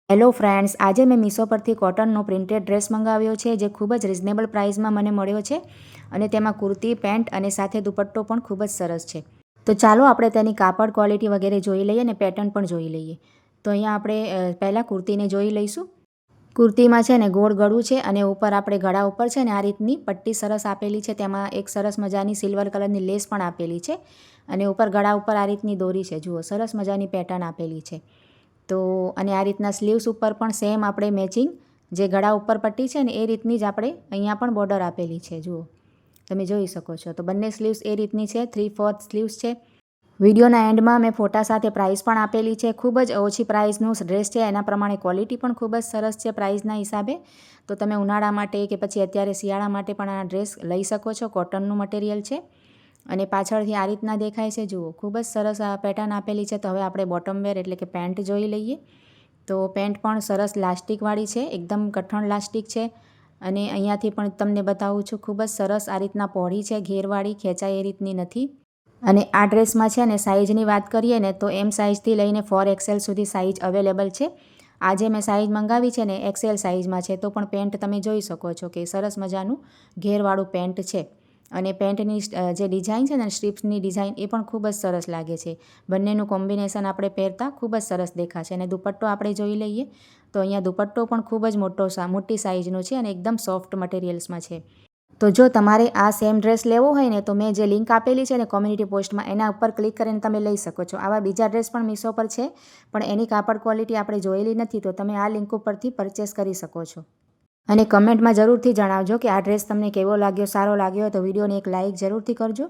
Hello friends, આજે મેં મીશો પરથી કોટનનો પ્રિન્ટેડ ડ્રેસ મંગાવ્યો છે જે ખૂબ જ રિઝનેબલ પ્રાઇસમાં મને મળ્યો છે અને તેમાં કુર્તી, પેન્ટ અને સાથે દુપટ્ટો પણ ખૂબ જ સરસ છે. તો ચાલો આપણે તેની કાપડ ક્વોલિટી વગેરે જોઈ લઈએ અને પેટર્ન પણ જોઈ લઈએ. તો અહીંયા આપણે પહેલાં કુર્તીને જોઈ લઈશું. કુર્તીમાં છે ને ગોળ ગળું છે અને ઉપર આપણે ગળા ઉપર છે ને આ રીતની પટ્ટી સરસ આપેલી છે. તેમાં એક સરસ મજાની સિલ્વર કલરની લેસ પણ આપેલી છે અને ઉપર ગળા ઉપર આ રીતની દોરી છે. જુઓ, સરસ મજાની પેટર્ન આપેલી છે. તો અને આ રીતના સ્લીવ્સ ઉપર પણ સેમ આપણે મેચિંગ જે ગળા ઉપર પટ્ટી છે ને એ રીતની જ આપણે અહીંયા પણ બોર્ડર આપેલી છે. જુઓ, તમે જોઈ શકો છો. તો બંને સ્લીવ્સ એ રીતની છે, 3/4 સ્લીવ્સ છે. વિડીયોના એન્ડમાં મેં ફોટા સાથે પ્રાઇસ પણ આપેલી છે. ખૂબ જ ઓછી પ્રાઇસનું ડ્રેસ છે, એના પ્રમાણે ક્વોલિટી પણ ખૂબ જ સરસ છે પ્રાઇસના હિસાબે. તો તમે ઉનાળા માટે કે પછી અત્યારે શિયાળા માટે પણ આ ડ્રેસ લઈ શકો છો. કોટનનું મટીરિયલ છે અને પાછળથી આ રીતના દેખાય છે. જુઓ, ખૂબ જ સરસ આ પેટર્ન આપેલી છે. તો હવે આપણે બોટમ વેર એટલે કે પેન્ટ જોઈ લઈએ. તો પેન્ટ પણ સરસ લાસ્ટિકવાળી છે, એકદમ કઠણ લાસ્ટિક છે અને અહીંયાથી પણ તમને બતાવું છું, ખૂબ જ સરસ આ રીતના પહોળી છે, ઘેરવાળી, ખેંચાય એ રીતની નથી. અને આ ડ્રેસમાં છે ને સાઇઝની વાત કરીએ ને તો એમ સાઇઝથી લઈને 4XL સુધી સાઇઝ અવેલેબલ છે. આજે મેં સાઇઝ મંગાવી છે ને XL સાઇઝમાં છે. તો પણ પેન્ટ તમે જોઈ શકો છો કે સરસ મજાનું ઘેરવાળું પેન્ટ છે. અને પેન્ટની જે ડિઝાઇન છે ને સ્ટ્રીપ્સની ડિઝાઇન એ પણ ખૂબ જ સરસ લાગે છે. બંનેનું કોમ્બિનેશન આપણે પહેરતા ખૂબ જ સરસ દેખાશે. અને દુપટ્ટો આપણે જોઈ લઈએ. તો અહીંયા દુપટ્ટો પણ ખૂબ જ મોટી સાઇઝનો છે અને એકદમ સોફ્ટ મટીરિયલ્સમાં છે. તો જો તમારે આ સેમ ડ્રેસ લેવો હોય ને તો મેં જે લિંક આપેલી છે ને કોમ્યુનિટી પોસ્ટમાં, એના ઉપર ક્લિક કરીને તમે લઈ શકો છો. આવા બીજા ડ્રેસ પણ મીશો પર છે, પણ એની કાપડ ક્વોલિટી આપણે જોયેલી નથી. તો તમે આ લિંક ઉપરથી પરચેસ કરી શકો છો. અને કમેન્ટમાં જરૂરથી જણાવજો કે આ ડ્રેસ તમને કેવો લાગ્યો, સારો લાગ્યો હોય તો વિડીયોને એક લાઇક જરૂરથી કરજો.